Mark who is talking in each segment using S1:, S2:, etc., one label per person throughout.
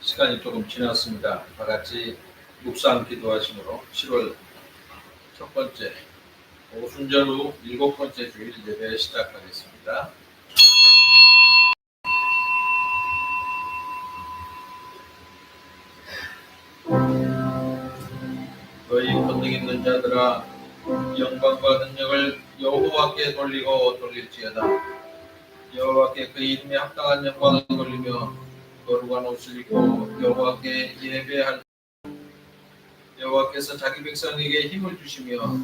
S1: 시간이 조금 지났습니다. 다 같이 묵상 기도하심으로 10월 첫 번째 오순절 후 7번째 주일 예배 시작하겠습니다. 너희 권능 있는 자들아, 영광과 능력을 여호와께 돌리고 돌릴지어다. 여호와께 그 이름에 합당한 영광을 돌리며 거룩한 옷을 입고 여호와께 예배할. 여호와께서 자기 백성에게 힘을 주시며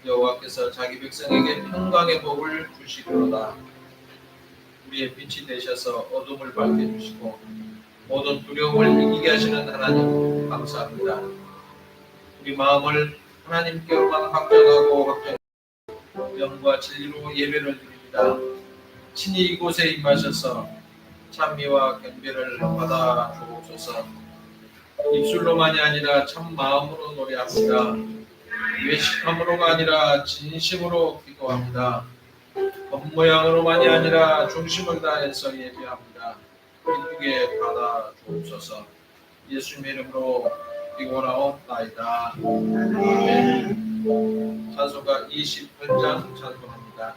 S1: 여호와께서 자기 백성에게 평강의 복을 주시리로다. 우리의 빛이 되셔서 어둠을 밝게 주시고 모든 두려움을 이기게 하시는 하나님, 감사합니다. 우리 마음을 하나님께로만 확정하고 영과 진리로 예배를 드립니다. 친히 이곳에 임하셔서 찬미와 경배를 받아 주옵소서. 입술로만이 아니라 참 마음으로 노래합니다. 외식함으로가 아니라 진심으로 기도합니다. 겉모양으로만이 아니라 중심을 다해서 예배합니다. 기쁘게 받아 주옵소서. 예수님의 이름으로 기도하옵나이다. 아멘. 찬송가 28장 찬송합니다.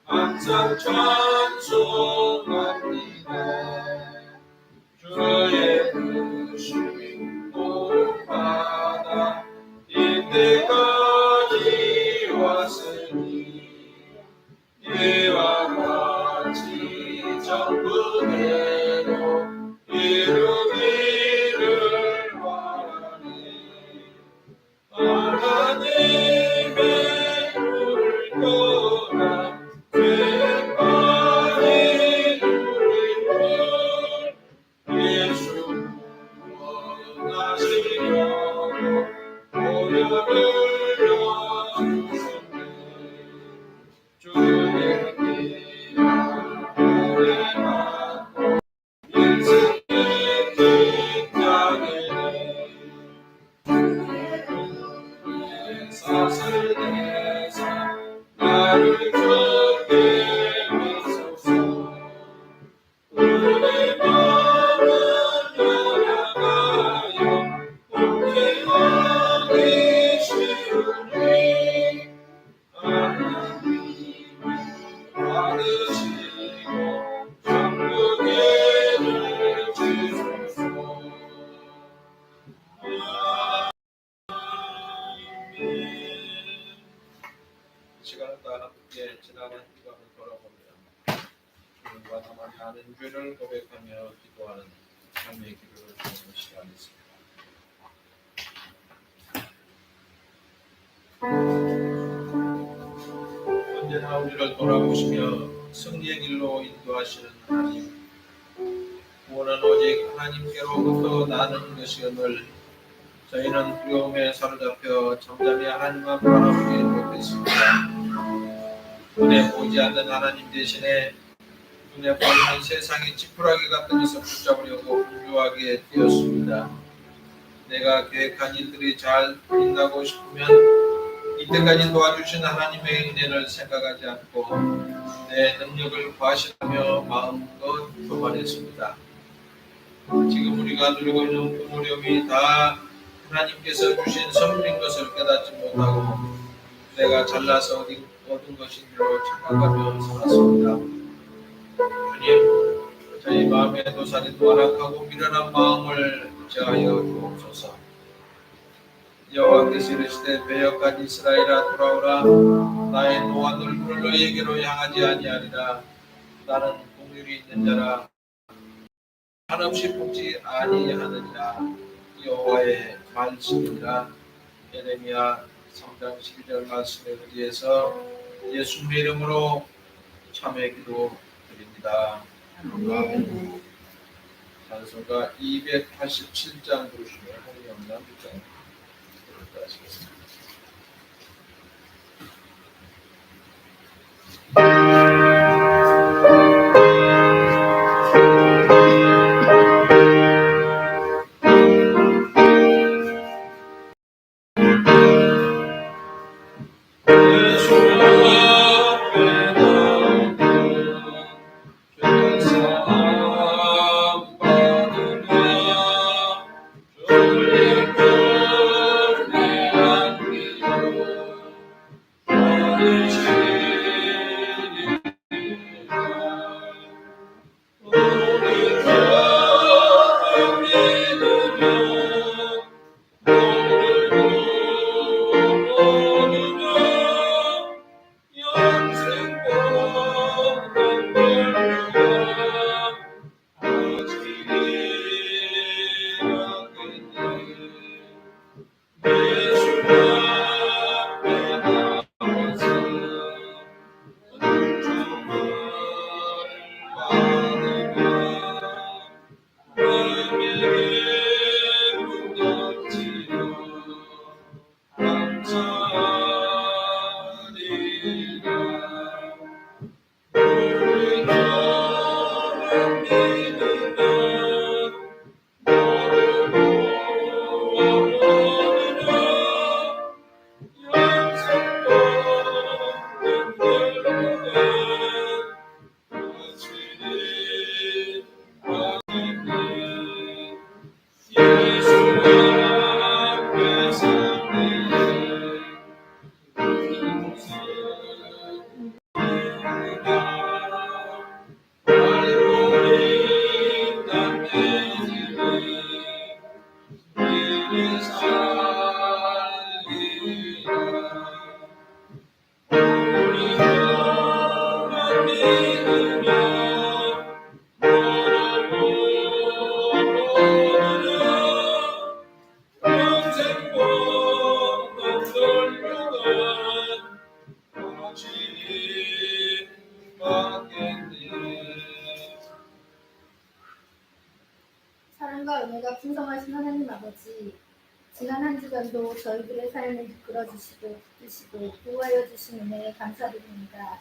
S1: 항상 찬송합니다. 주의 크신 복받아 이때까지 왔으니 이와 같이 전국에도 이루기를 바라니 하나님의 물거라 시간을 다 함께 지나간 기간을 돌아보며 주님과 나만이 아는 죄를 고백하며 기도하는 삶의 기도를 드리는 시간이었습니다. 언제나 우리를 돌아보시며 승리의 길로 인도하시는 하나님, 구원은 오직 하나님께로부터 나는 것이오늘 저희는 두려움에 사로잡혀 잠잠히 하나님만 바라보지 못했습니다. 눈에 보이지 않는 하나님 대신에 눈에 보이는 세상의 지푸라기 같은 것을 붙잡으려고 분주하게 뛰었습니다. 내가 계획한 일들이 잘 풀린다고 싶으면 이때까지 도와주신 하나님의 은혜를 생각하지 않고 내 능력을 과시하며 마음껏 교만했습니다. 지금 우리가 누리고 있는 그 어려움이 다 하나님께서 주신 선물인 것을 깨닫지 못하고 내가 잘나서 얻은 것인 줄로 착각하며 살았습니다. 주님, 저희 마음의 도살이 완악하고 미련한 마음을 제하여 주옵소서. 여호와께서 이르시되 배역한 이스라엘아 돌아오라. 나의 노한 얼굴을 너희에게로 향하지 아니하리라. 나는 공률이 있는 자라 한없이 보지 아니하느니라. 여호와의 말씀이라. 예레미야 3장 12절 말씀에 의지해서 예수님의 이름으로 참회 기도 드립니다. 아멘. 찬송가 287장 부르시면 홍영남 부장 부르시겠습니다.
S2: 사랑과 은혜가 풍성하신 하나님 아버지, 지난 한 주간도 저희들의 삶을 이끌어주시고 붙드시고 보호하여 주신 은혜에 감사드립니다.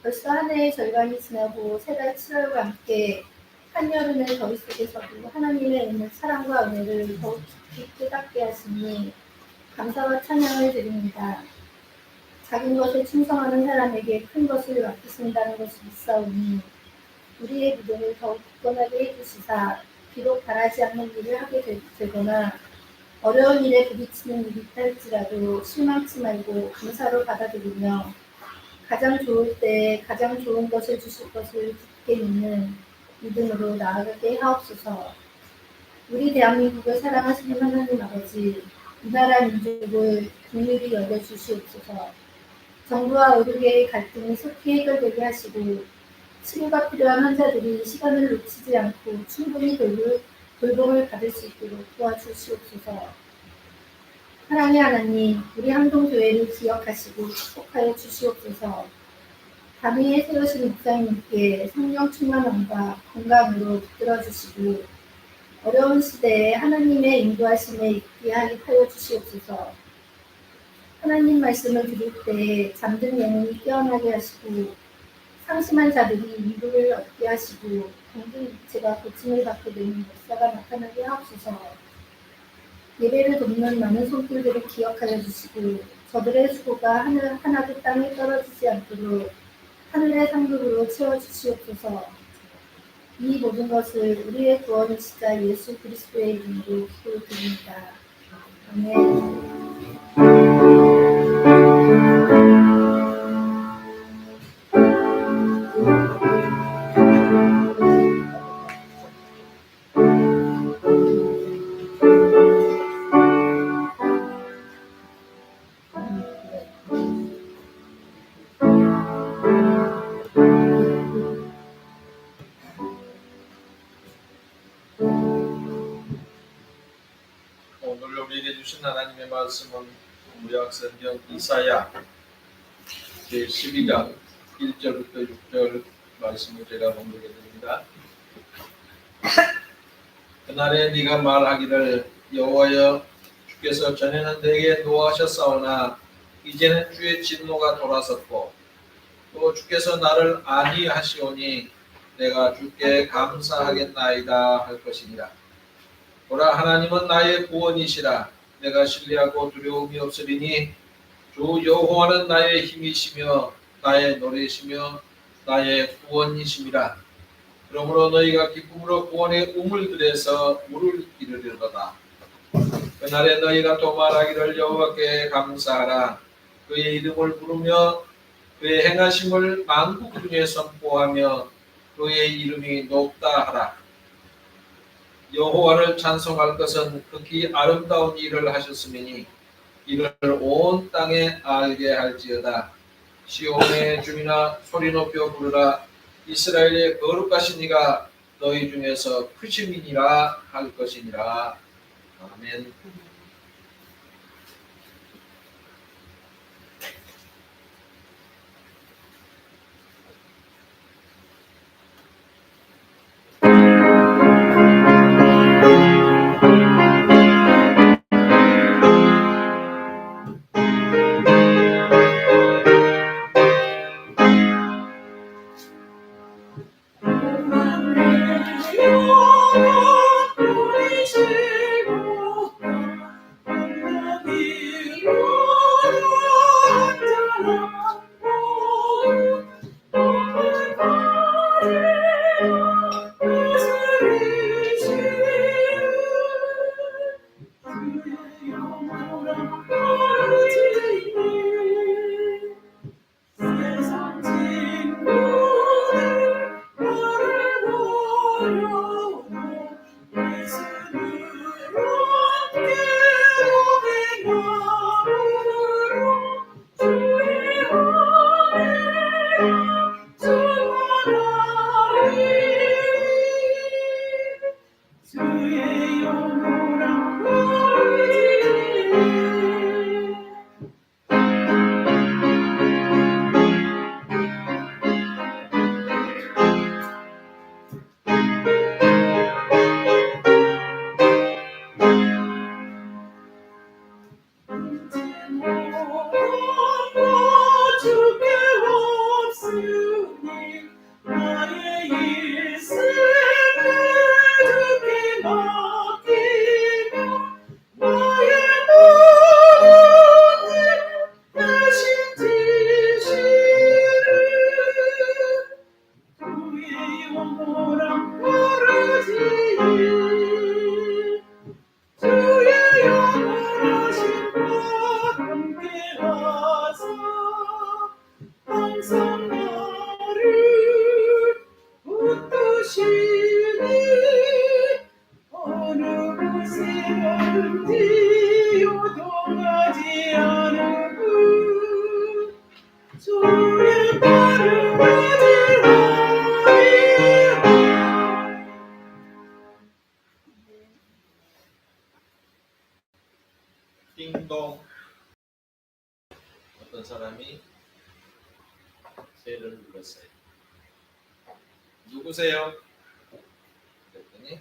S2: 벌써 한 해의 절반이 지나고 새달 7월과 함께 한여름의 더위 속에서도 하나님의 사랑과 은혜를 더욱 깊이 깨닫게 하시니 감사와 찬양을 드립니다. 작은 것에 충성하는 사람에게 큰 것을 맡기신다는 것이 있사오니 우리의 믿음을 더욱 굳건하게 해주시사 비록 바라지 않는 일을 하게 되거나 어려운 일에 부딪히는 일이 있다할지라도 실망치 말고 감사로 받아들이며 가장 좋을 때 가장 좋은 것을 주실 것을 굳게 믿는 믿음으로 나아가게 하옵소서. 우리 대한민국을 사랑하시는 하나님 아버지, 이 나라 민족을 긍휼히 여겨주시옵소서. 정부와 의료계의 갈등이 속히 해결되게 하시고 치료가 필요한 환자들이 시간을 놓치지 않고 충분히 돌봄을 받을 수 있도록 도와주시옵소서. 사랑의 하나님, 우리 항동교회를 기억하시고 축복하여 주시옵소서. 담위에 세우신 목사님께 성령 충만함과 건강으로 붙들어주시고 어려운 시대에 하나님의 인도하심에 있게 하여 주시옵소서. 하나님 말씀을 들을 때 잠든 영혼이 깨어나게 하시고 상심한 자들이 위로를 얻게 하시고 병든 육체가 고침을 받게 되는 역사가 나타나게 하옵소서. 예배를 돕는 많은 손길들을 기억하여 주시고 저들의 수고가 하나도 땅에 떨어지지 않도록 하늘의 상급으로 채워주시옵소서. 이 모든 것을 우리의 구원이시자 예수 그리스도의 이름으로 기도드립니다. 아멘.
S1: 주신 하나님의 말씀은 구약성경 이사야 제12장 1절부터 6절 말씀을 제가 본보게 됩니다. 그날에 네가 말하기를 여호와여 주께서 전에는 내게 노하셨사오나 이제는 주의 진노가 돌아섰고 또 주께서 나를 안위하시오니 내가 주께 감사하겠나이다 할 것이니라. 보라 하나님은 나의 구원이시라. 내가 신뢰하고 두려움이 없으리니 주 여호와는 나의 힘이시며 나의 노래시며 나의 구원이심이라. 그러므로 너희가 기쁨으로 구원의 우물들에서 물을 기르리로다. 그날에 너희가 또 말하기를 여호와께 감사하라. 그의 이름을 부르며 그의 행하심을 만국 중에 선포하며 그의 이름이 높다 하라. 여호와를 찬송할 것은 극히 아름다운 일을 하셨으니 이를 온 땅에 알게 할지어다. 시온의 주민아 소리 높여 부르라. 이스라엘의 거룩하신 이가 너희 중에서 크심이니라 할 것이니라. 아멘. 띵동. 어떤 사람이 벨을 눌렀어요. 누구세요? 그랬더니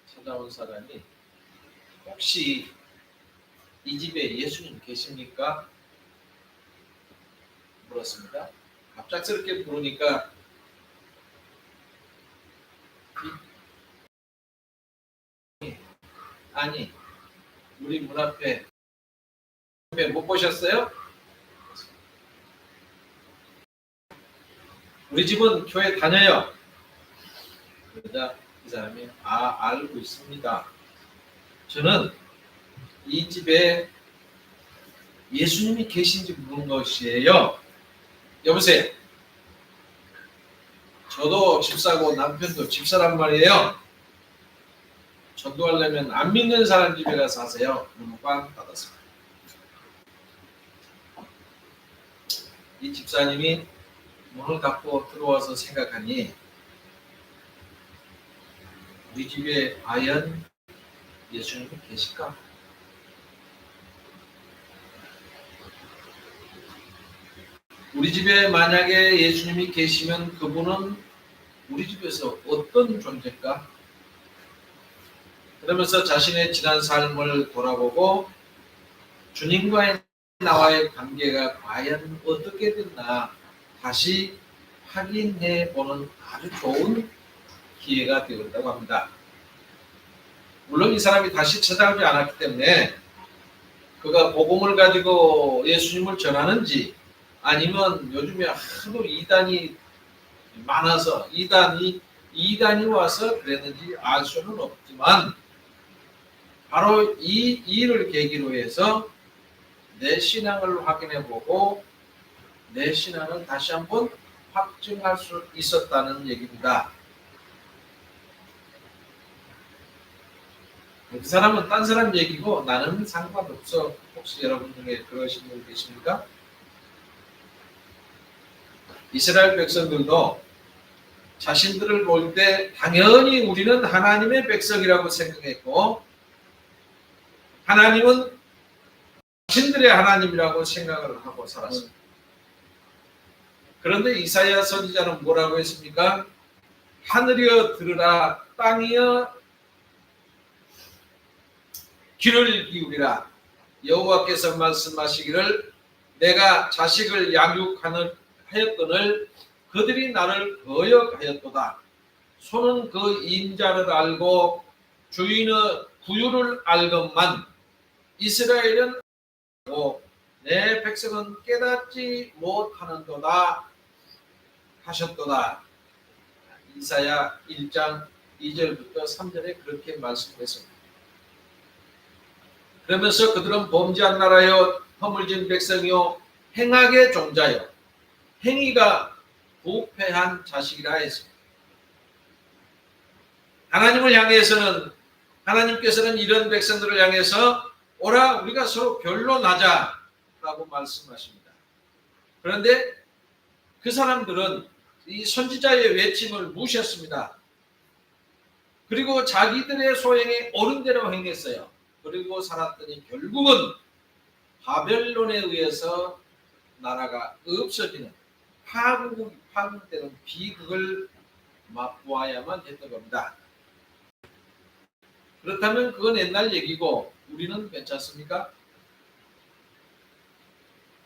S1: 찾아온 사람이 혹시 이 집에 예수님 계십니까? 물었습니다. 갑작스럽게 부르니까 아니 우리 문 앞에 못 보셨어요? 우리 집은 교회 다녀요. 그러자 이 사람이 알고 있습니다. 저는 이 집에 예수님이 계신지 묻는 것이에요. 여보세요. 저도 집사고 남편도 집사란 말이에요. 전도하려면 안 믿는 사람 집에 가서 하세요. 그러면 꽝 받았습니다. 이 집사님이 문을 닫고 들어와서 생각하니 우리 집에 과연 예수님이 계실까? 우리 집에 만약에 예수님이 계시면 그분은 우리 집에서 어떤 존재일까? 그러면서 자신의 지난 삶을 돌아보고 주님과의 나와의 관계가 과연 어떻게 됐나 다시 확인해 보는 아주 좋은 기회가 되었다고 합니다. 물론 이 사람이 다시 찾아오지 않았기 때문에 그가 복음을 가지고 예수님을 전하는지 아니면 요즘에 하도 이단이 많아서 이단이 와서 그랬는지 알 수는 없지만 바로 이 일을 계기로 해서 내 신앙을 확인해 보고 내 신앙을 다시 한번 확증할 수 있었다는 얘기입니다. 그 사람은 딴 사람 얘기고 나는 상관없어. 혹시 여러분 중에 그러신 분 계십니까? 이스라엘 백성들도 자신들을 볼 때 당연히 우리는 하나님의 백성이라고 생각했고 하나님은 자신들의 하나님이라고 생각을 하고 살았습니다. 그런데 이사야 선지자는 뭐라고 했습니까? 하늘이여 들으라, 땅이여 귀를 기울이라. 여호와께서 말씀하시기를 내가 자식을 양육하였거늘 그들이 나를 거역하였도다. 소는 그 임자를 알고 주인의 구유를 알건만 이스라엘은 알고 내 백성은 깨닫지 못하는도다 하셨도다. 이사야 1장 2절부터 3절에 그렇게 말씀했습니다. 그러면서 그들은 범죄한 나라여 허물진 백성이요 행악의 종자요 행위가 부패한 자식이라 했습니다. 하나님께서는 이런 백성들을 향해서 오라 우리가 서로 변론하자 라고 말씀하십니다. 그런데 그 사람들은 이 선지자의 외침을 무시했습니다. 그리고 자기들의 소행에 옳은 대로 행했어요. 그리고 살았더니 결국은 바벨론에 의해서 나라가 없어지는 파국되는 비극을 맛보아야만 했던 겁니다. 그렇다면 그건 옛날 얘기고 우리는 괜찮습니까?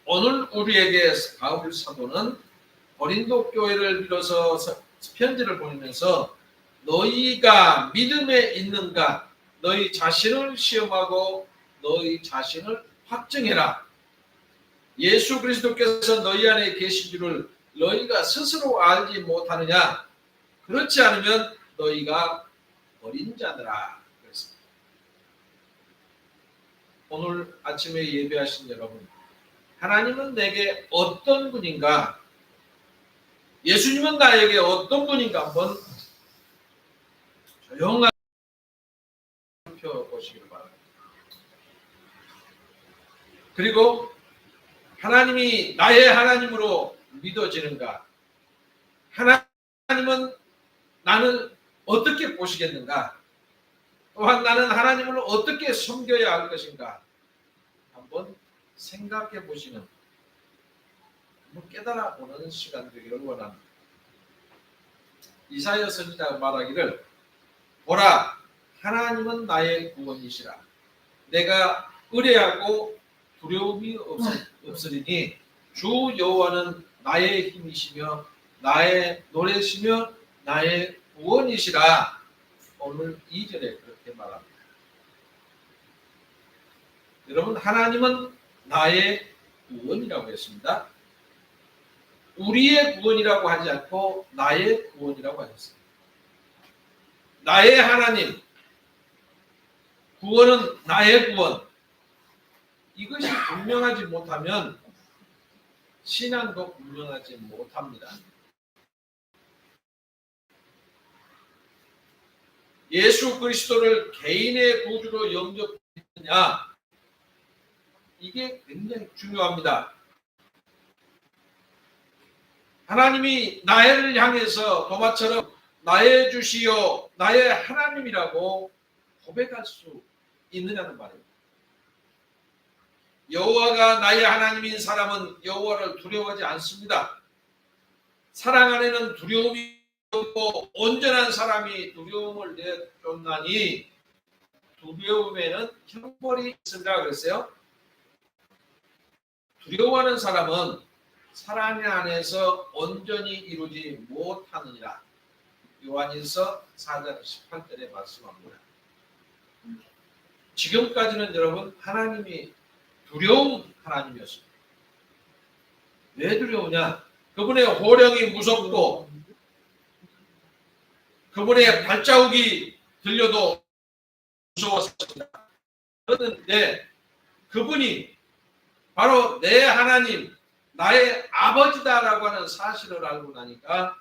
S1: 오늘 우리에게 바울 사도는 고린도 교회를 빌어서 편지를 보내면서 너희가 믿음에 있는가 너희 자신을 시험하고 너희 자신을 확증해라. 예수 그리스도께서 너희 안에 계신 줄을 너희가 스스로 알지 못하느냐? 그렇지 않으면 너희가 어린 자들아. 그랬습니다. 오늘 아침에 예배하신 여러분, 하나님은 내게 어떤 분인가? 예수님은 나에게 어떤 분인가? 한번 조용하게 살펴보시기를 바랍니다. 그리고 하나님이 나의 하나님으로 믿어지는가? 하나님은 나를 어떻게 보시겠는가? 또한 나는 하나님을 어떻게 섬겨야 할 것인가? 한번 생각해 보시는, 한번 깨달아 보는 시간 되기를 원합니다. 이사야 선지자가 말하기를 보라 하나님은 나의 구원이시라. 내가 의뢰하고 두려움이 없으리니 주 여호와는 나의 힘이시며 나의 노래시며 나의 구원이시라. 오늘 2절에 그렇게 말합니다. 여러분 하나님은 나의 구원이라고 했습니다. 우리의 구원이라고 하지 않고 나의 구원이라고 하셨습니다. 나의 하나님, 구원은 나의 구원. 이것이 분명하지 못하면 신앙도 분명하지 못합니다. 예수 그리스도를 개인의 구주로 영접했느냐? 이게 굉장히 중요합니다. 하나님이 나를 향해서 도마처럼 나의 주시요 나의 하나님이라고 고백할 수 있느냐는 말입니다. 여호와가 나의 하나님인 사람은 여호와를 두려워하지 않습니다. 사랑 안에는 두려움이 없고 온전한 사람이 두려움을 내쫓나니 두려움에는 형벌이 있습니다. 그랬어요. 두려워하는 사람은 사랑 안에서 온전히 이루지 못하느니라. 요한일서 4장 18절에 말씀합니다. 지금까지는 여러분 하나님이 두려운 하나님이었습니다. 왜 두려우냐? 그분의 호령이 무섭고 그분의 발자국이 들려도 무서웠습니다. 그런데 그분이 바로 내 하나님, 나의 아버지다라고 하는 사실을 알고 나니까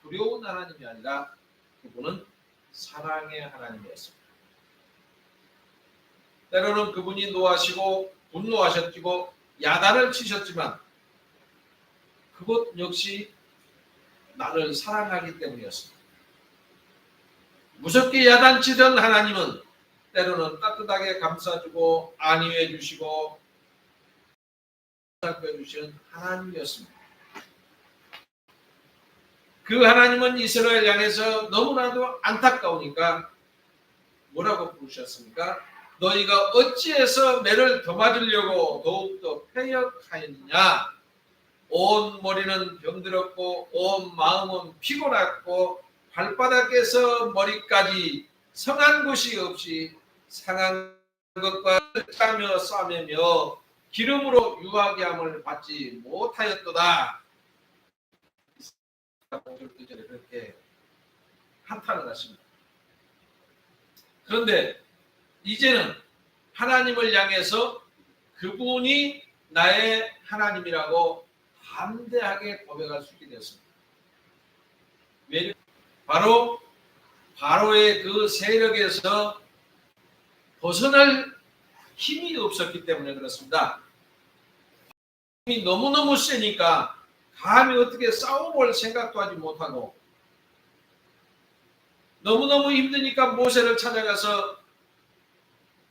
S1: 두려운 하나님이 아니라 그분은 사랑의 하나님이었습니다. 때로는 그분이 노하시고 분노하셨고 야단을 치셨지만 그것 역시 나를 사랑하기 때문이었습니다. 무섭게 야단치던 하나님은 때로는 따뜻하게 감싸주고 안위해 주시고 보살펴 주시는 하나님이었습니다. 그 하나님은 이스라엘 향해서 너무나도 안타까우니까 뭐라고 부르셨습니까? 너희가 어찌해서 매를 더 맞으려고 더욱더 패역하였느냐? 온 머리는 병들었고 온 마음은 피곤했고 발바닥에서 머리까지 성한 곳이 없이 상한 것과 짜며 싸매며 기름으로 유하게 함을 받지 못하였도다. 5절에 그렇게 한탄을 하십니다. 그런데 이제는 하나님을 향해서 그분이 나의 하나님이라고 담대하게 고백할 수 있게 되었습니다. 바로 바로의 그 세력에서 벗어날 힘이 없었기 때문에 그렇습니다. 힘이 너무너무 세니까 감히 어떻게 싸워볼 생각도 하지 못하고 너무너무 힘드니까 모세를 찾아가서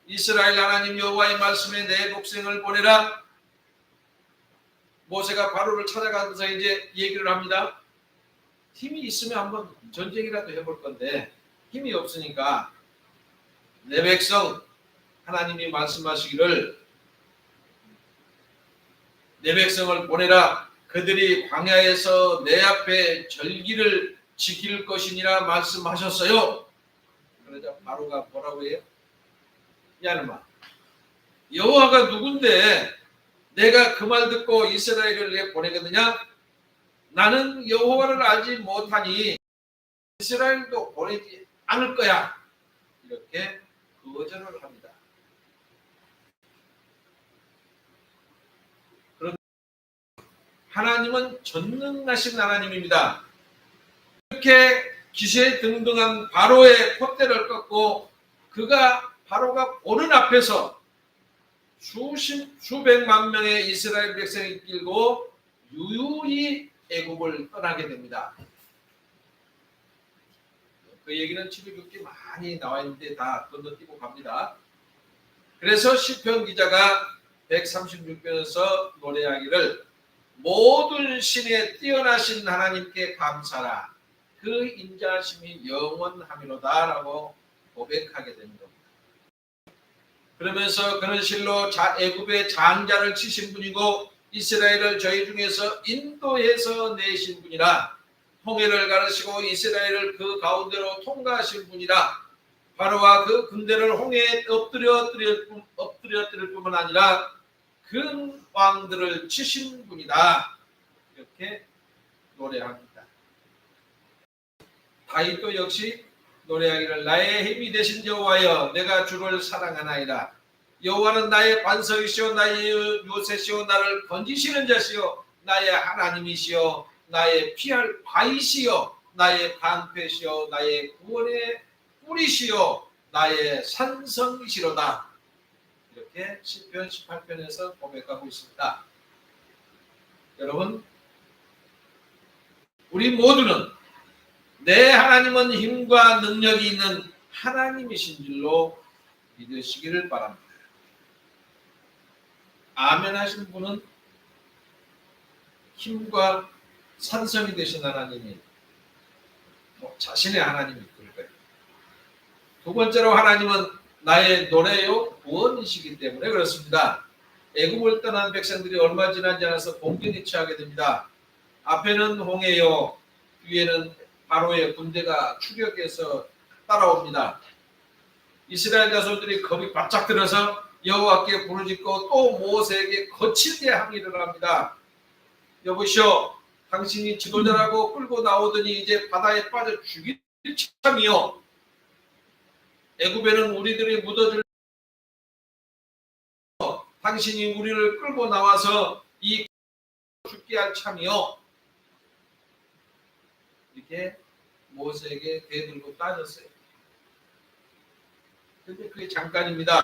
S1: 이스라엘 하나님 여호와의 말씀에 내 백성을 보내라. 모세가 바로를 찾아가면서 이제 얘기를 합니다. 힘이 있으면 한번 전쟁이라도 해볼 건데 힘이 없으니까 내 백성 하나님이 말씀하시기를 내 백성을 보내라. 그들이 광야에서 내 앞에 절기를 지킬 것이니라 말씀하셨어요. 그러자 바로가 뭐라고 해요? 야르마 여호와가 누군데 내가 그 말 듣고 이스라엘을 내 보내거느냐? 나는 여호와를 알지 못하니 이스라엘도 보내지 않을 거야. 이렇게 거절을 합니다. 그런데 하나님은 전능하신 하나님입니다. 이렇게 기세등등한 바로의 콧대를 꺾고 바로가 보는 앞에서 수백만 명의 이스라엘 백성이 끌고 유유히 애굽을 떠나게 됩니다. 그 얘기는 출애굽기 많이 나와 있는데 다 건너뛰고 갑니다. 그래서 시편 기자가 136편에서 노래하기를 모든 신에 뛰어나신 하나님께 감사라. 그 인자하심이 영원하미로다라고 고백하게 된 겁니다. 그러면서 그는 실로 애굽의 장자를 치신 분이고 이스라엘을 저희 중에서 인도해서 내신 분이라. 홍해를 가르시고 이스라엘을 그 가운데로 통과하신 분이라. 바로와 그 군대를 홍해에 엎드려뜨릴 뿐만 아니라 그 왕들을 치신 분이다. 이렇게 노래합니다. 다윗도 역시 노래하기를 나의 힘이 되신 여호와여 내가 주를 사랑하나이다. 여호와는 나의 반석이시오 나의 요새시오 나를 건지시는 자시오 나의 하나님이시오 나의 피할 바위시오 나의 방패시오 나의 구원의 뿌리시오 나의 산성이시로다. 이렇게 시편 18편에서 고백하고 있습니다. 여러분 우리 모두는 내 하나님은 힘과 능력이 있는 하나님이신 줄로 믿으시기를 바랍니다. 아멘 하시는 분은 힘과 산성이 되신 하나님이 자신의 하나님이 그럴 거예요. 두 번째로 하나님은 나의 노래요 구원이시기 때문에 그렇습니다. 애굽을 떠난 백성들이 얼마 지나지 않아서 공경에 처하게 됩니다. 앞에는 홍해요, 뒤에는 바로의 군대가 추격해서 따라옵니다. 이스라엘 자손들이 겁이 바짝 들어서 여호와께 부르짖고 또 모세에게 거칠게 항의를 합니다. 여보시오, 당신이 지도자라고 끌고 나오더니 이제 바다에 빠져 죽일 참이요. 애굽에는 우리들이 묻어들 당신이 우리를 끌고 나와서 이 죽게 할 참이요. 이렇게 모세에게 대들고 따졌어요. 근데 그게 잠깐입니다.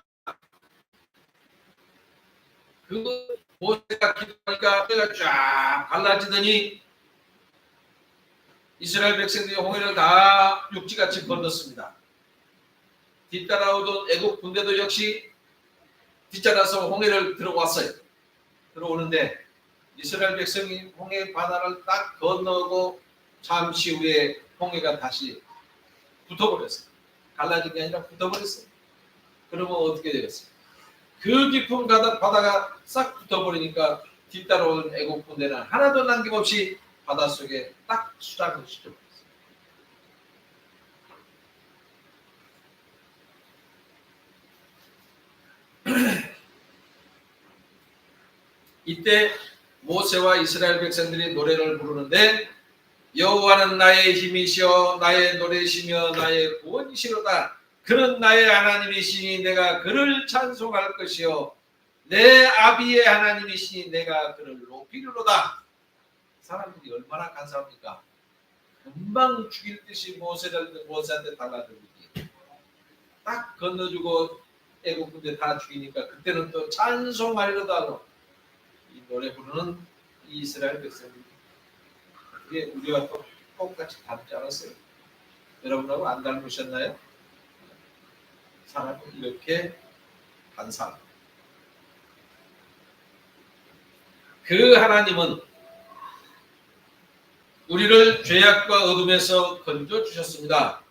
S1: 그 모세가 기도하니까 때가 쫙 갈라지더니 이스라엘 백성들이 홍해를 다 육지같이 건넜습니다. 뒤따라오던 애국 군대도 역시 뒤따라서 홍해를 들어왔어요. 들어오는데 이스라엘 백성이 홍해 바다를 딱 건너고 잠시 후에 홍해가 다시 붙어버렸어요. 갈라진 게 아니라 붙어버렸어요. 그러면 어떻게 되겠어요? 그 깊은 바다가 싹 붙어버리니까 뒤따라오는 애국 군대는 하나도 남김없이 바닷속에 딱 수락을 시켜버렸어요. 이때 모세와 이스라엘 백성들이 노래를 부르는데 여호와는 나의 힘이시여 나의 노래시며 나의 구원이시로다. 그는 나의 하나님이시니 내가 그를 찬송할 것이요 내 아비의 하나님이시니 내가 그를 높이리로다. 사람들이 얼마나 감사합니까? 금방 죽일 듯이 모세한테 달라들기 딱 건너주고 애국 군대 다 죽이니까 그때는 또 찬송하리로다. 이 노래 부르는 이스라엘 백성들 그게 우리와 또 똑같이 닮지 않았어요? 여러분하고 안 닮으셨나요? 사람은 이렇게 반사. 그 하나님은 우리를 죄악과 어둠에서 건져 주셨습니다.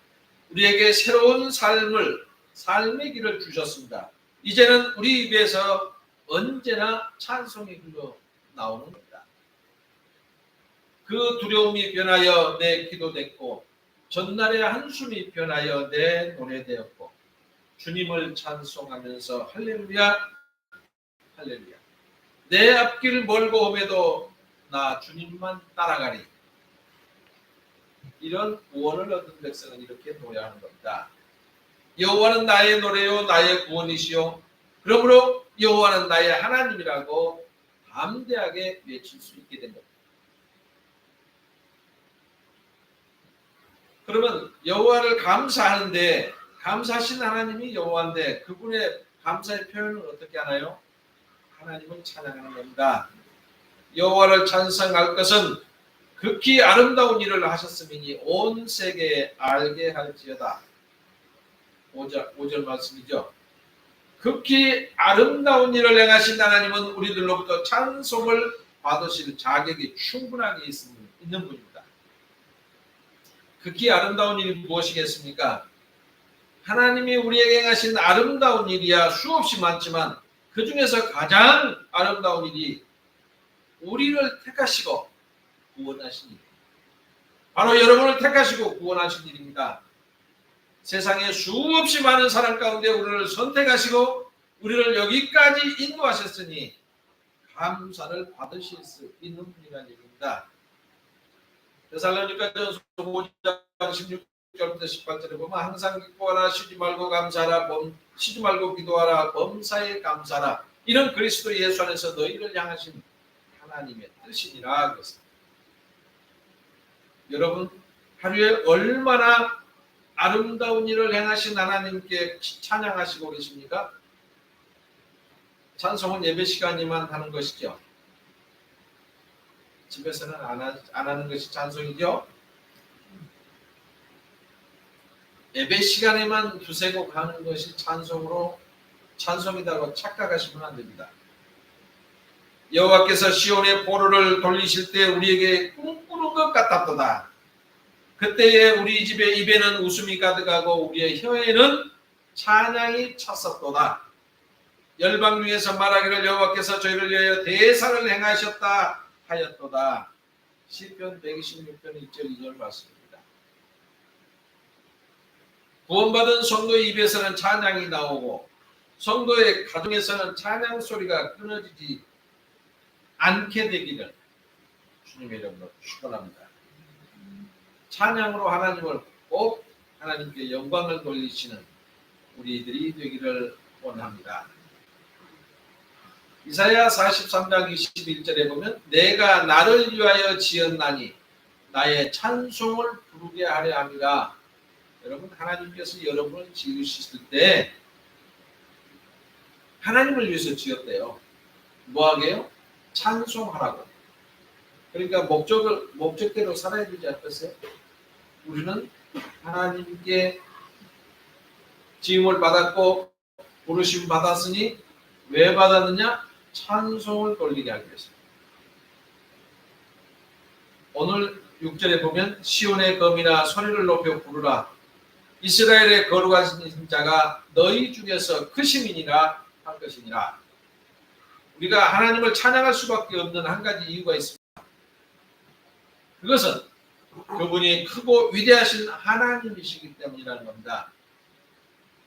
S1: 우리에게 새로운 삶의 길을 주셨습니다. 이제는 우리 입에서 언제나 찬송이 흘러 나오는 겁니다. 그 두려움이 변하여 내 기도 됐고 전날의 한숨이 변하여 내 노래 되었고 주님을 찬송하면서 할렐루야 할렐루야 내 앞길 멀고 험해도 나 주님만 따라가리. 이런 구원을 얻은 백성은 이렇게 노래하는 겁니다. 여호와는 나의 노래요 나의 구원이시요 그러므로 여호와는 나의 하나님이라고 담대하게 외칠 수 있게 된 겁니다. 그러면 여호와를 감사하는데 감사하신 하나님이 여호와인데 그분의 감사의 표현을 어떻게 하나요? 하나님을 찬양하는 겁니다. 여호와를 찬송할 것은 극히 아름다운 일을 하셨음이니 온 세계에 알게 할지어다. 5절 말씀이죠. 극히 아름다운 일을 행하신 하나님은 우리들로부터 찬송을 받으실 자격이 충분하게 있는 분입니다. 극히 아름다운 일이 무엇이겠습니까? 하나님이 우리에게 행하신 아름다운 일이야 수없이 많지만 그 중에서 가장 아름다운 일이 우리를 택하시고 구원하신 일. 바로 여러분을 택하시고 구원하신 일입니다. 세상에 수없이 많은 사람 가운데 우리를 선택하시고 우리를 여기까지 인도하셨으니 감사를 받으실 수 있는 분이라는 얘기입니다. 데살로니가전서 5장 16절부터 18절에 보면 항상 기뻐하라 쉬지 말고 감사하라 쉬지 말고 기도하라 범사에 감사하라 이런 그리스도 예수 안에서 너희를 향하신 하나님의 뜻이니라 그랬습니다. 여러분 하루에 얼마나 아름다운 일을 행하신 하나님께 찬양하시고 계십니까? 찬송은 예배 시간이만 하는 것이죠. 집에서는 안 하는 것이 찬송이죠. 예배 시간에만 두세 곡 하는 것이 찬송이라고 착각하시면 안 됩니다. 여호와께서 시온의 포로를 돌리실 때 우리에게 꿈꾸는 것 같았도다. 그때에 우리 집의 입에는 웃음이 가득하고 우리의 혀에는 찬양이 찼었도다. 열방 중에서 말하기를 여호와께서 저희를 위하여 대사를 행하셨다 하였도다. 시편 126편 1절 2절 말씀입니다. 구원받은 성도의 입에서는 찬양이 나오고 성도의 가정에서는 찬양 소리가 끊어지지 않게 되기를 주님의 이름으로 축원합니다. 찬양으로 하나님을 꼭 하나님께 영광을 돌리시는 우리들이 되기를 원합니다. 이사야 43장 21절에 보면 내가 나를 위하여 지었나니 나의 찬송을 부르게 하려 함이라. 여러분, 하나님께서 여러분을 지으셨을 때 하나님을 위해서 지었대요. 뭐하게요? 찬송하라고. 그러니까 목적대로 살아야 되지 않겠어요? 우리는 하나님께 지음을 받았고 부르심 받았으니 왜 받았느냐? 찬송을 돌리게 하기 위해서. 오늘 6절에 보면 시온의 검이나 소리를 높여 부르라. 이스라엘의 거룩하신 자가 너희 중에서 크심이니라 할 것이니라. 우리가 하나님을 찬양할 수밖에 없는 한 가지 이유가 있습니다. 그것은 그분이 크고 위대하신 하나님이시기 때문이라는 겁니다.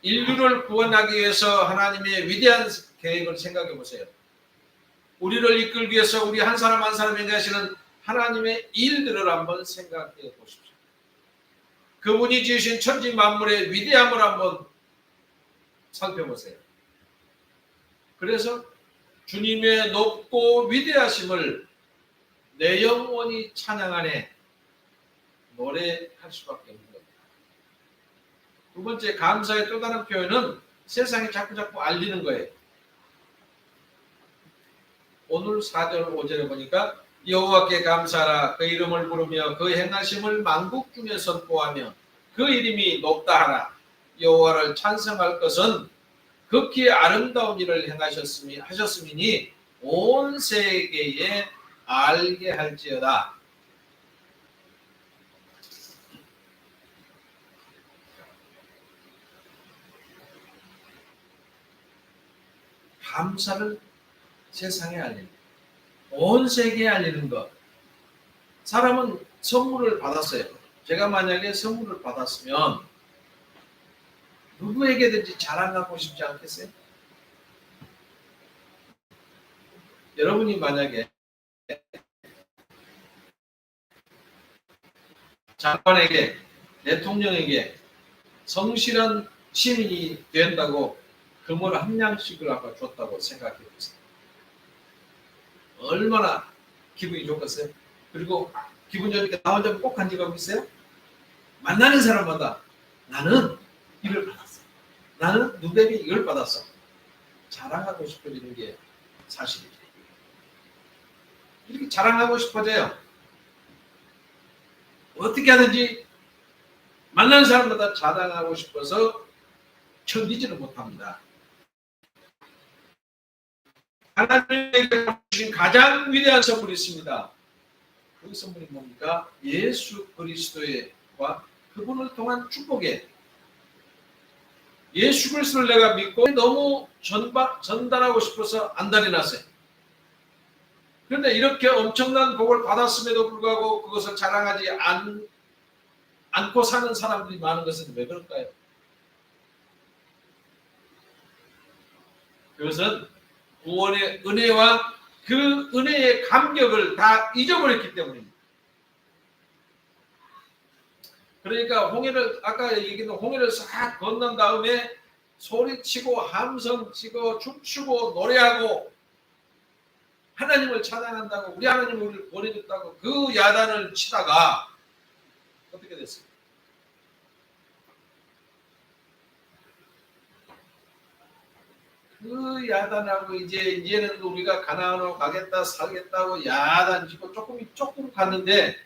S1: 인류를 구원하기 위해서 하나님의 위대한 계획을 생각해 보세요. 우리를 이끌기 위해서 우리 한 사람 한 사람 행하시는 하나님의 일들을 한번 생각해 보십시오. 그분이 지으신 천지 만물의 위대함을 한번 살펴보세요. 그래서 주님의 높고 위대하심을 내 영혼이 찬양하네 노래할 수밖에 없는 겁니다. 두 번째, 감사의 또 다른 표현은 세상에 자꾸 알리는 거예요. 오늘 4절 5절에 보니까 여호와께 감사하라. 그 이름을 부르며 그 행하심을 만국 중에 선포하며 그 이름이 높다 하라. 여호와를 찬송할 것은 극히 아름다운 일을 하셨음이니 온 세계에 알게 할지어다. 감사를 세상에 알리는 것, 온 세계에 알리는 것. 사람은 선물을 받았어요. 제가 만약에 선물을 받았으면 누구에게든지 자랑하고 싶지 않겠어요? 여러분이 만약에 장관에게, 대통령에게 성실한 시민이 된다고 금을 한 냥씩을 아까 줬다고 생각해 보세요. 얼마나 기분이 좋겠어요? 그리고 기분 좋으니까 나 혼자 꼭 간직하고 있어요? 만나는 사람마다 나는 이걸 받았어. 나는 누구에게 이걸 받았어. 자랑하고 싶어지는 게 사실이죠. 이렇게 자랑하고 싶어져요. 어떻게 하든지 만나는 사람마다 자랑하고 싶어서 견디지는 못합니다. 하나님에게 주신 가장 위대한 선물이 있습니다. 그 선물이 뭡니까? 예수 그리스도와 그분을 통한 축복에 예수 그리스도를 내가 믿고 너무 전달하고 싶어서 안달이 났어요. 그런데 이렇게 엄청난 복을 받았음에도 불구하고 그것을 자랑하지 않고 사는 사람들이 많은 것은 왜 그럴까요? 그것은 구원의 은혜와 그 은혜의 감격을 다 잊어버렸기 때문입니다. 그러니까 홍해를, 아까 얘기했던 홍해를 싹 건넌 다음에 소리치고 함성치고 춤추고 노래하고 하나님을 찬양한다고, 우리 하나님을 우리를 보내줬다고 그 야단을 치다가 어떻게 됐어요? 그 야단하고 이제는 우리가 가나안으로 가겠다 살겠다고 야단 치고 조금 갔는데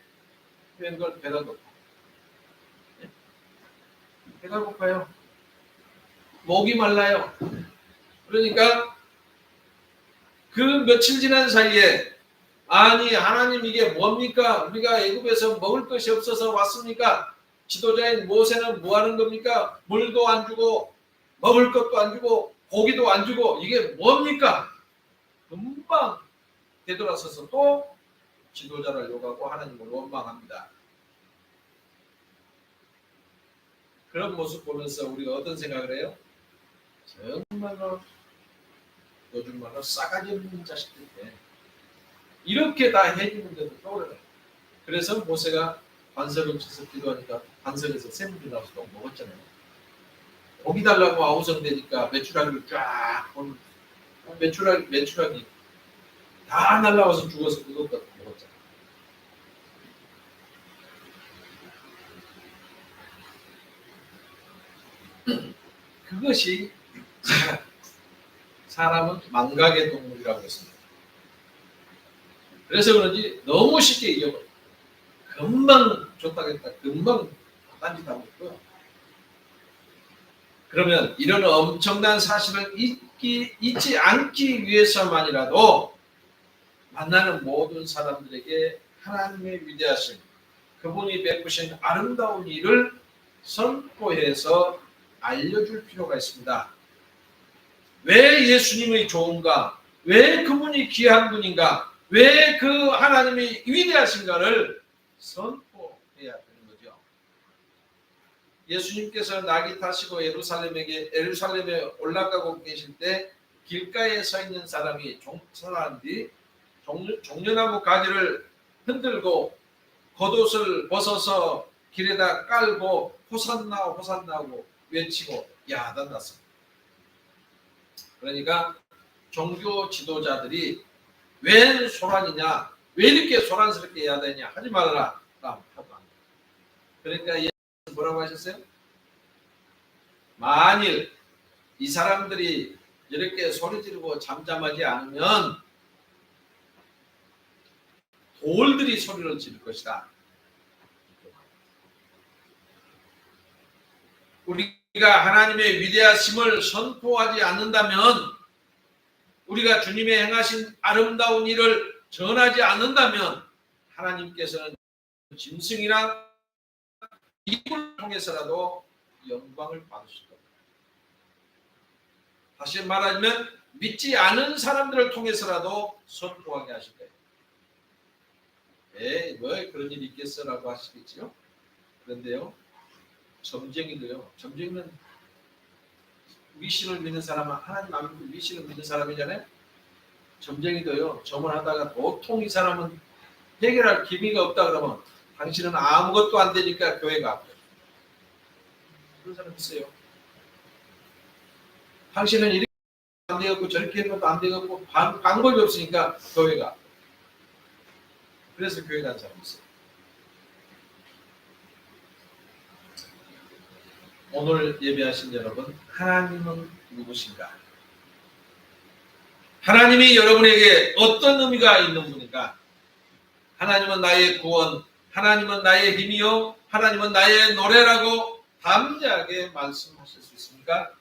S1: 그걸 배가 고파. 배가 고파요. 목이 말라요. 그러니까 그 며칠 지난 사이에 아니 하나님 이게 뭡니까? 우리가 애굽에서 먹을 것이 없어서 왔습니까? 지도자인 모세는 뭐 하는 겁니까? 물도 안 주고 먹을 것도 안 주고 고기도 안 주고 이게 뭡니까? 금방 되돌아서서 또 지도자를 욕하고 하나님을 원망합니다. 그런 모습 보면서 우리가 어떤 생각을 해요? 정말로 요즘 말로 싸가지 없는 자식들인데 이렇게 다 해주는데도 또 그래요. 그래서 모세가 반석을 쳐서 기도하니까 반석에서 샘물이 나와서 또 먹었잖아요. 고기 달라고 아우성대니까 메추라기를 쫙 보는 메추라기 다 날라와서 죽어서 그것도 먹었잖아요. 그것이 사람은 망각의 동물이라고 했습니다. 그래서 그런지 너무 쉽게 잊어버려요. 금방 줬다겠다. 금방 딴짓하고 있고요. 그러면 이런 엄청난 사실을 잊지 않기 위해서만이라도 만나는 모든 사람들에게 하나님의 위대하심, 그분이 베푸신 아름다운 일을 선포해서 알려줄 필요가 있습니다. 왜 예수님이 좋은가? 왜 그분이 귀한 분인가? 왜 그 하나님이 위대하신가를 선포해야 되는 거죠. 예수님께서 낙이 타시고 예루살렘에 올라가고 계실 때 길가에 서 있는 사람이 종려나무 가지를 흔들고 겉옷을 벗어서 길에다 깔고 호산나 호산나고 외치고 야단났습니다. 그러니까 종교 지도자들이 웬 소란이냐, 왜 이렇게 소란스럽게 해야 되냐, 하지 말라. 그러니까 예수님 뭐라고 하셨어요? 만일 이 사람들이 이렇게 소리 지르고 잠잠하지 않으면 돌들이 소리를 지를 것이다. 우리가 하나님의 위대하심을 선포하지 않는다면, 우리가 주님의 행하신 아름다운 일을 전하지 않는다면 하나님께서는 짐승이나 이를 통해서라도 영광을 받으실 겁니다. 다시 말하면 믿지 않은 사람들을 통해서라도 선포하게 하실 거예요. 에이, 뭐 그런 일이 있겠어라고 하시겠지요. 그런데요, 점쟁이도요. 점쟁이는 위신을 믿는 사람은 하나님 안 믿고 위신을 믿는 사람이잖아요. 점쟁이도요. 점을 하다가 보통 이 사람은 해결할 기미가 없다 그러면 당신은 아무것도 안 되니까 교회가 아파요. 그런 사람 있어요. 당신은 이렇게 안 되겠고 저렇게 해도 안 되겠고 방법이 없으니까 교회가 아파요. 그래서 교회 가는 사람이 있어요. 오늘 예배하신 여러분, 하나님은 누구신가? 하나님이 여러분에게 어떤 의미가 있는 분인가? 하나님은 나의 구원, 하나님은 나의 힘이요, 하나님은 나의 노래라고 담대하게 말씀하실 수 있습니까?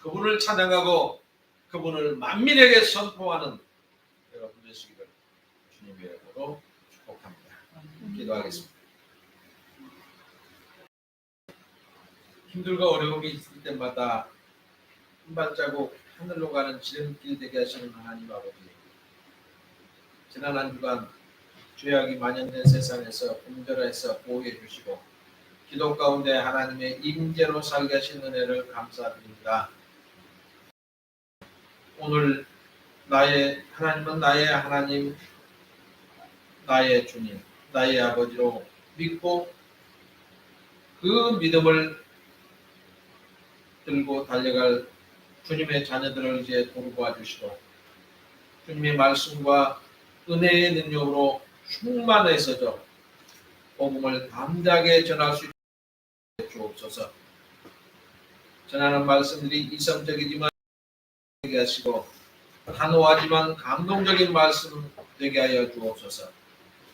S1: 그분을 찬양하고 그분을 만민에게 선포하는 여러분 되시기를 주님의 이름으로 축복합니다. 기도하겠습니다. 힘들고 어려움이 있을 때마다 한 발자국 하늘로 가는 지름길 되게 하시는 하나님 아버지, 지난 한 주간 죄악이 만연된 세상에서 분별해서 보호해 주시고 기도 가운데 하나님의 임재로 살게 하신 은혜를 감사드립니다. 오늘 하나님은 나의 하나님, 나의 주님, 나의 아버지로 믿고 그 믿음을 들고 달려갈 주님의 자녀들을 이제 돌보아 주시고 주님의 말씀과 은혜의 능력으로 충만해서죠. 복음을 담대하게 전할 수 있게 주옵소서. 전하는 말씀들이 이성적이지만 되게 하시고 단호하지만 감동적인 말씀 되게 하여 주옵소서.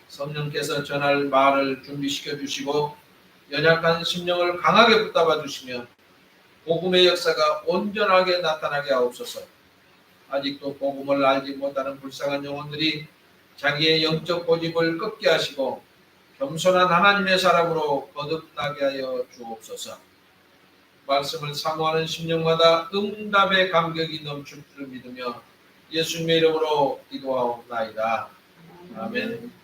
S1: 성령께서 전할 말을 준비시켜 주시고 연약한 심령을 강하게 붙잡아 주시며 복음의 역사가 온전하게 나타나게 하옵소서. 아직도 복음을 알지 못하는 불쌍한 영혼들이 자기의 영적 고집을 꺾게 하시고 겸손한 하나님의 사람으로 거듭나게 하여 주옵소서. 말씀을 사모하는 심령마다 응답의 감격이 넘칠 줄 믿으며 예수님의 이름으로 기도하옵나이다. 아멘.